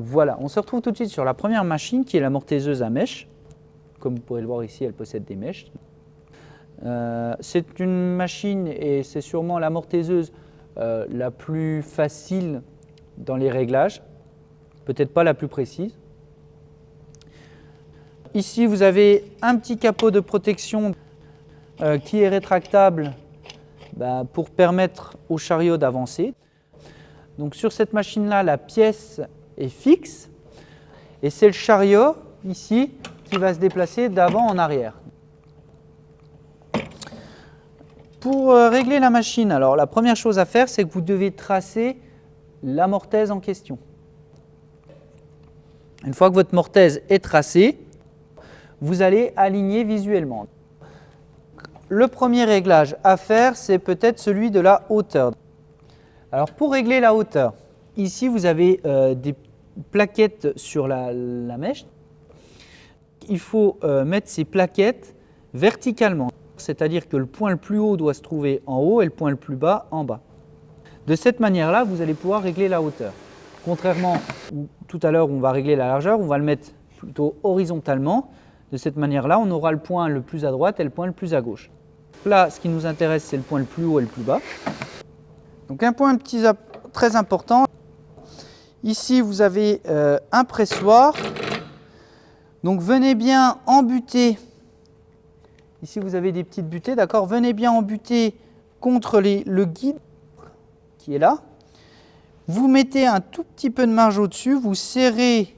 Voilà, on se retrouve tout de suite sur la première machine qui est la mortaiseuse à mèche. Comme vous pourrez le voir ici, elle possède des mèches. C'est une machine et c'est sûrement la mortaiseuse la plus facile dans les réglages, peut-être pas la plus précise. Ici, vous avez un petit capot de protection qui est rétractable pour permettre au chariot d'avancer. Donc sur cette machine-là, la pièce est fixe et c'est le chariot ici qui va se déplacer d'avant en arrière. Pour régler la machine, alors la première chose à faire, c'est que vous devez tracer la mortaise en question. Une fois que votre mortaise est tracée, vous allez aligner visuellement. Le premier réglage à faire, c'est peut-être celui de la hauteur. Alors pour régler la hauteur, ici vous avez des plaquettes sur la mèche. Il faut mettre ces plaquettes verticalement, c'est-à-dire que le point le plus haut doit se trouver en haut et le point le plus bas en bas. De cette manière-là, vous allez pouvoir régler la hauteur. Contrairement, tout à l'heure, on va régler la largeur, on va le mettre plutôt horizontalement. De cette manière-là, on aura le point le plus à droite et le point le plus à gauche. Là, ce qui nous intéresse, c'est le point le plus haut et le plus bas. Donc un point très important. Ici, vous avez un pressoir. Donc venez bien embuter. Ici, vous avez des petites butées, d'accord? Venez bien embuter contre le guide qui est là. Vous mettez un tout petit peu de marge au-dessus, vous serrez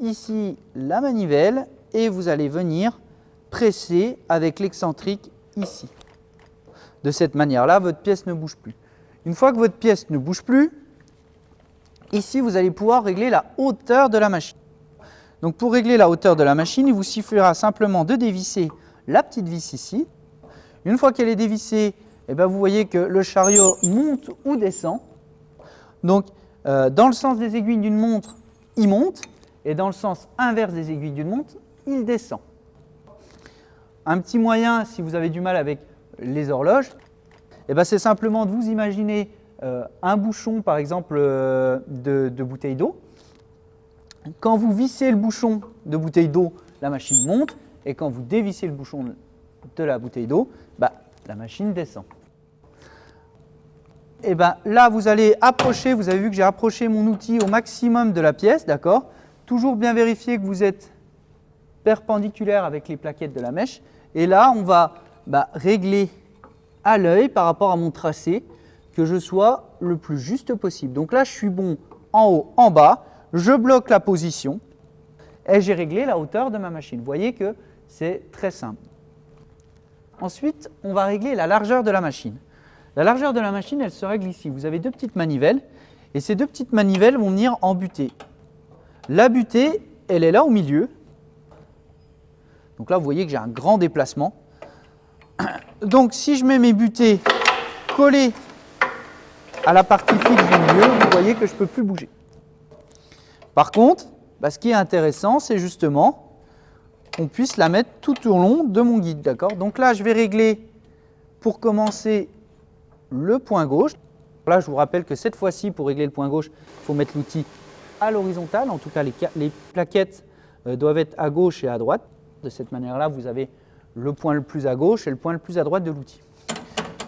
ici la manivelle et vous allez venir presser avec l'excentrique ici. De cette manière-là, votre pièce ne bouge plus. Une fois que votre pièce ne bouge plus, ici, vous allez pouvoir régler la hauteur de la machine. Donc pour régler la hauteur de la machine, il vous suffira simplement de dévisser la petite vis ici. Une fois qu'elle est dévissée, vous voyez que le chariot monte ou descend. Donc dans le sens des aiguilles d'une montre, il monte, et dans le sens inverse des aiguilles d'une montre, il descend. Un petit moyen, si vous avez du mal avec les horloges, c'est simplement de vous imaginer un bouchon, par exemple, de bouteille d'eau. Quand vous vissez le bouchon de bouteille d'eau, la machine monte, et quand vous dévissez le bouchon de la bouteille d'eau, la machine descend. Et là, vous allez approcher, vous avez vu que j'ai approché mon outil au maximum de la pièce, d'accord? Toujours bien vérifier que vous êtes perpendiculaire avec les plaquettes de la mèche. Et là, on va régler à l'œil par rapport à mon tracé, que je sois le plus juste possible. Donc là, je suis bon en haut, en bas, je bloque la position et j'ai réglé la hauteur de ma machine. Vous voyez que c'est très simple. Ensuite, on va régler la largeur de la machine. La largeur de la machine, elle se règle ici. Vous avez deux petites manivelles et ces deux petites manivelles vont venir en butée. La butée, elle est là au milieu. Donc là, vous voyez que j'ai un grand déplacement. Donc si je mets mes butées collées à la partie fixe du milieu, vous voyez que je ne peux plus bouger. Par contre, ce qui est intéressant, c'est justement qu'on puisse la mettre tout au long de mon guide. D'accord? Donc là, je vais régler, pour commencer, le point gauche. Là, je vous rappelle que cette fois-ci, pour régler le point gauche, il faut mettre l'outil à l'horizontale. En tout cas, les plaquettes doivent être à gauche et à droite. De cette manière-là, vous avez le point le plus à gauche et le point le plus à droite de l'outil.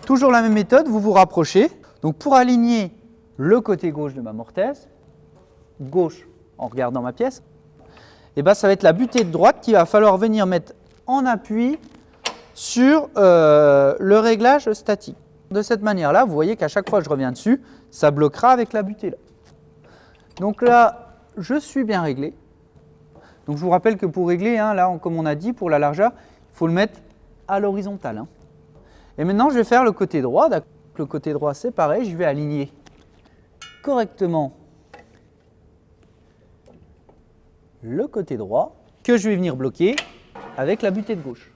Toujours la même méthode, vous vous rapprochez. Donc pour aligner le côté gauche de ma mortaise, gauche en regardant ma pièce, ça va être la butée de droite qu'il va falloir venir mettre en appui sur le réglage statique. De cette manière-là, vous voyez qu'à chaque fois que je reviens dessus, ça bloquera avec la butée là. Donc là, je suis bien réglé. Donc je vous rappelle que pour régler, là, comme on a dit, pour la largeur, il faut le mettre à l'horizontale. Et maintenant, je vais faire le côté droit. Le côté droit, c'est pareil, je vais aligner correctement le côté droit que je vais venir bloquer avec la butée de gauche.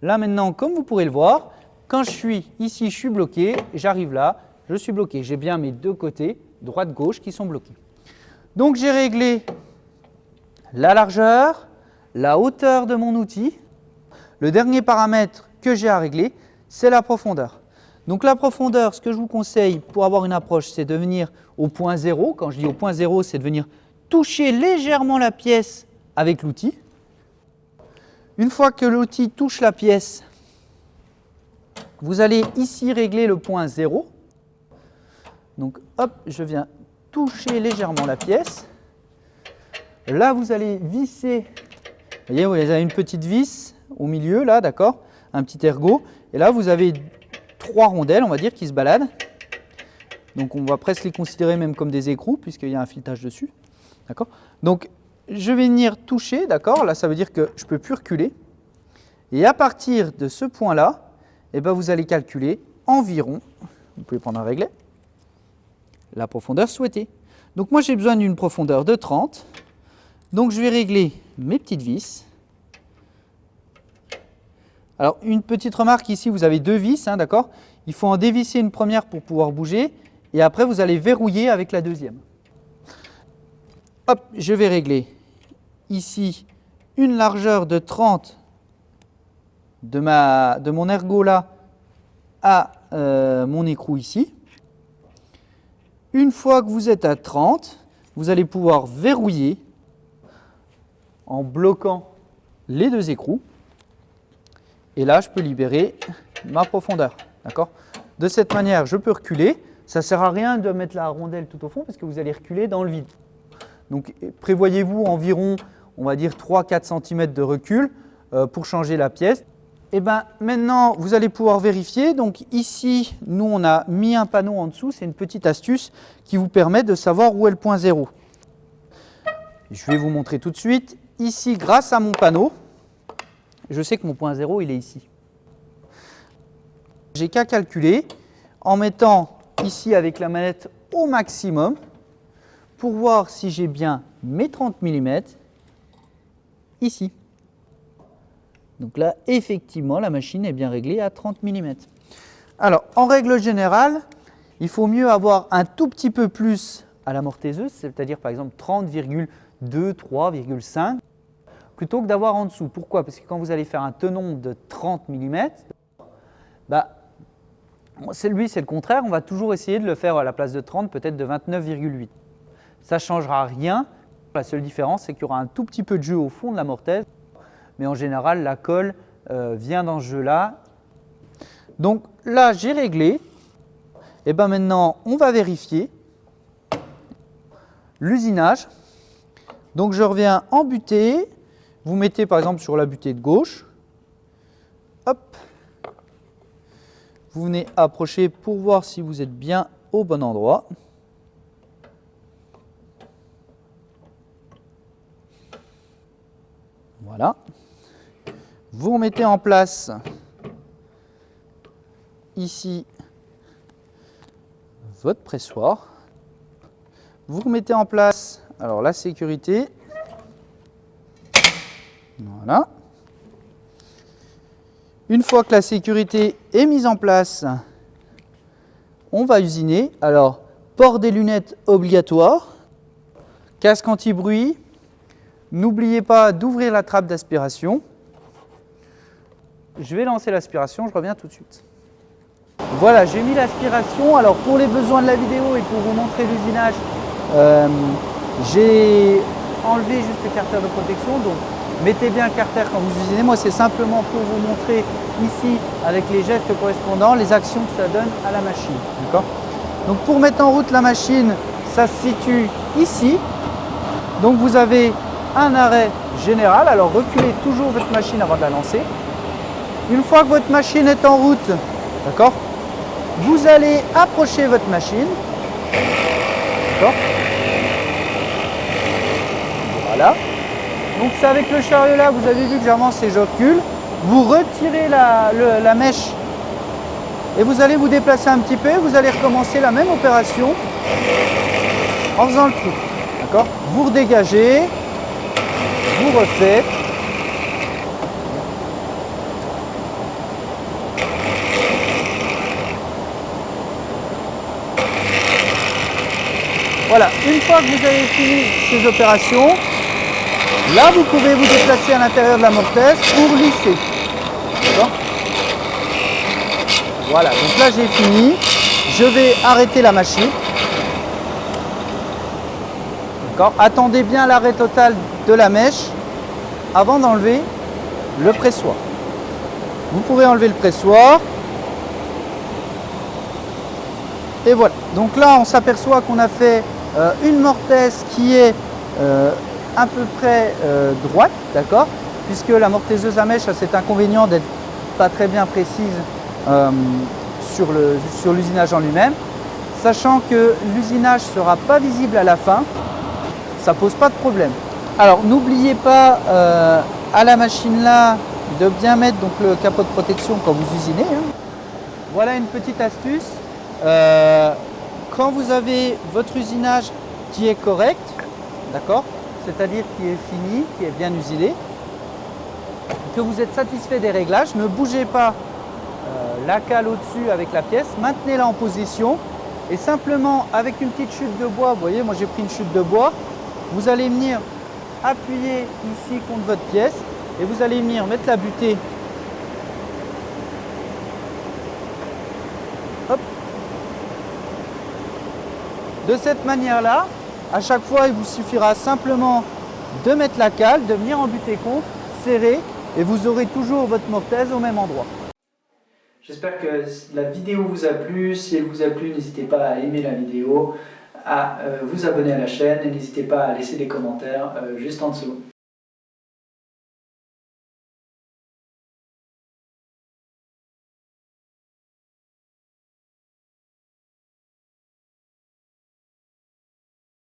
Là maintenant, comme vous pourrez le voir, quand je suis ici, je suis bloqué, j'arrive là, je suis bloqué. J'ai bien mes deux côtés, droite-gauche, qui sont bloqués. Donc j'ai réglé la largeur, la hauteur de mon outil. Le dernier paramètre que j'ai à régler, c'est la profondeur. Donc la profondeur, ce que je vous conseille pour avoir une approche, c'est de venir au point 0. Quand je dis au point 0, c'est de venir toucher légèrement la pièce avec l'outil. Une fois que l'outil touche la pièce, vous allez ici régler le point 0. Donc hop, je viens toucher légèrement la pièce. Là, vous allez visser. Vous voyez, vous avez une petite vis au milieu, là, d'accord? Un petit ergot. Et là, vous avez 3 rondelles, on va dire, qui se baladent. Donc, on va presque les considérer même comme des écrous, puisqu'il y a un filetage dessus. D'accord? Donc, je vais venir toucher, d'accord? Là, ça veut dire que je ne peux plus reculer. Et à partir de ce point-là, eh ben, vous allez calculer environ, vous pouvez prendre un réglet, la profondeur souhaitée. Donc, moi, j'ai besoin d'une profondeur de 30. Donc, je vais régler mes petites vis. Alors, une petite remarque ici, vous avez 2 vis, hein, d'accord? Il faut en dévisser une première pour pouvoir bouger, et après, vous allez verrouiller avec la deuxième. Hop, je vais régler ici une largeur de 30 de mon ergot là à mon écrou ici. Une fois que vous êtes à 30, vous allez pouvoir verrouiller en bloquant les 2 écrous. Et là, je peux libérer ma profondeur. D'accord? De cette manière, je peux reculer. Ça ne sert à rien de mettre la rondelle tout au fond parce que vous allez reculer dans le vide. Donc, prévoyez-vous environ, on va dire, 3-4 cm de recul pour changer la pièce. Et bien, maintenant, vous allez pouvoir vérifier. Donc, ici, nous, on a mis un panneau en dessous. C'est une petite astuce qui vous permet de savoir où est le point 0. Je vais vous montrer tout de suite. Ici, grâce à mon panneau, je sais que mon point 0, il est ici. J'ai qu'à calculer en mettant ici avec la manette au maximum pour voir si j'ai bien mes 30 mm ici. Donc là, effectivement, la machine est bien réglée à 30 mm. Alors, en règle générale, il faut mieux avoir un tout petit peu plus à la mortaiseuse, c'est-à-dire par exemple 30,2, 3,5, plutôt que d'avoir en dessous. Pourquoi? Parce que quand vous allez faire un tenon de 30 mm, c'est le contraire, on va toujours essayer de le faire à la place de 30, peut-être de 29,8. Ça ne changera rien, la seule différence c'est qu'il y aura un tout petit peu de jeu au fond de la mortaise, mais en général la colle vient dans ce jeu-là. Donc là j'ai réglé, et bien maintenant on va vérifier l'usinage. Donc je reviens en butée, vous mettez par exemple sur la butée de gauche, hop, vous venez approcher pour voir si vous êtes bien au bon endroit. Voilà. Vous remettez en place ici votre pressoir. Vous remettez en place alors la sécurité. Voilà. Une fois que la sécurité est mise en place, on va usiner. Alors, port des lunettes obligatoire, casque anti-bruit. N'oubliez pas d'ouvrir la trappe d'aspiration. Je vais lancer l'aspiration, je reviens tout de suite. Voilà, j'ai mis l'aspiration. Alors, pour les besoins de la vidéo et pour vous montrer l'usinage, j'ai enlevé juste le carter de protection. Donc, mettez bien le carter quand vous usinez. Moi, c'est simplement pour vous montrer ici, avec les gestes correspondants, les actions que ça donne à la machine. D'accord ? Donc, pour mettre en route la machine, ça se situe ici. Donc, vous avez un arrêt général. Alors, reculez toujours votre machine avant de la lancer. Une fois que votre machine est en route, d'accord, vous allez approcher votre machine. D'accord ? Voilà. Donc c'est avec le chariot là, vous avez vu que j'avance et je recule. Vous retirez la mèche et vous allez vous déplacer un petit peu. Vous allez recommencer la même opération en faisant le trou. D'accord ? Vous redégagez, vous refaites. Voilà, une fois que vous avez fini ces opérations, là vous pouvez vous déplacer à l'intérieur de la mortaise pour lisser. Voilà, donc là j'ai fini. Je vais arrêter la machine. Attendez bien l'arrêt total de la mèche avant d'enlever le pressoir. Vous pouvez enlever le pressoir. Et voilà. Donc là, on s'aperçoit qu'on a fait une mortaise qui est à peu près droite, d'accord? Puisque la mortaiseuse à mèche a cet inconvénient d'être pas très bien précise sur l'usinage en lui-même. Sachant que l'usinage ne sera pas visible à la fin, ça pose pas de problème. Alors n'oubliez pas à la machine là de bien mettre donc, le capot de protection quand vous usinez. Hein. Voilà une petite astuce. Quand vous avez votre usinage qui est correct, d'accord, c'est-à-dire qui est fini, qui est bien usiné, que vous êtes satisfait des réglages, ne bougez pas la cale au-dessus avec la pièce, maintenez-la en position et simplement avec une petite chute de bois, vous voyez, moi j'ai pris une chute de bois, vous allez venir appuyer ici contre votre pièce et vous allez venir mettre la butée. Hop. De cette manière-là, à chaque fois, il vous suffira simplement de mettre la cale, de venir en butée contre, serrer et vous aurez toujours votre mortaise au même endroit. J'espère que la vidéo vous a plu. Si elle vous a plu, n'hésitez pas à aimer la vidéo, à vous abonner à la chaîne et n'hésitez pas à laisser des commentaires juste en dessous.